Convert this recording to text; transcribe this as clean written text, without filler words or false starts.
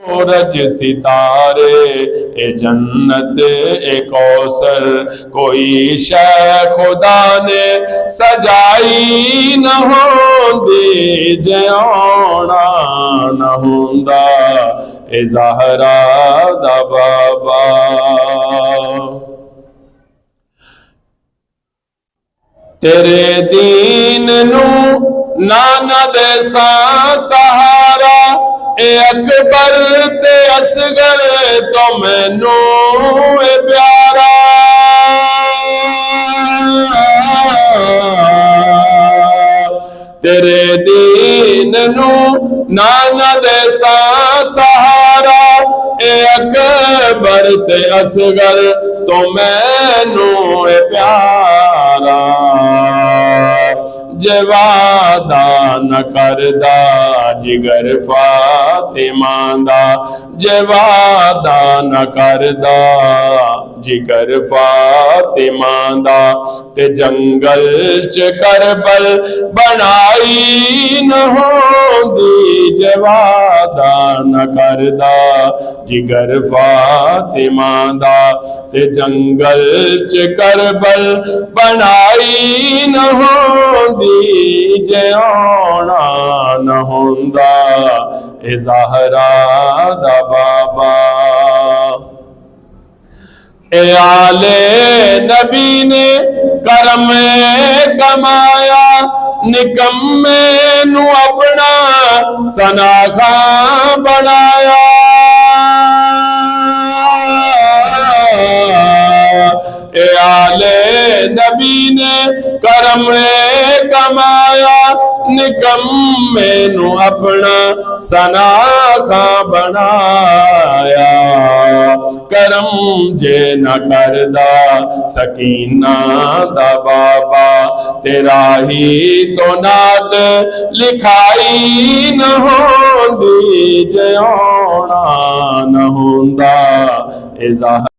सूरज सितारे ए जन्नत ए कौसर कोई शै खुदा ने सजाई न होंदी जे आउणा न हुंदा ए ज़हरा दा बाबा। तेरे दीन नू नाना दे सहारा ए अकबर ते असगर तो मैनू ए प्यारा। तेरे दीन नू नाना दे सहारा ए अकबर ते असगर तो मैनू ए प्यारा। जे वादा न करदा जिगर फातिमा दा, जे वादा न करदा जिगर फातिमा दा ते जंगल च करबल बनाई न होंदी। जे वादा न करदा जिगर फातिमा दा ते जंगल च करबल बनाई न होंदी। जे आउणा न हुंदा ए ज़हरा दा बाबा। ए आले नबी ने करम कमाया निकम्मे नू अपना सनाखा बनाया। ए आले नबी ने करम कमाया निकम्मे नू अपना सनाखा बनाया। करम जे न करदा सकीना दा बाबा तेरा ही तो नात लिखाई न होंदी जे आउणा न हुंदा ए ज़हरा।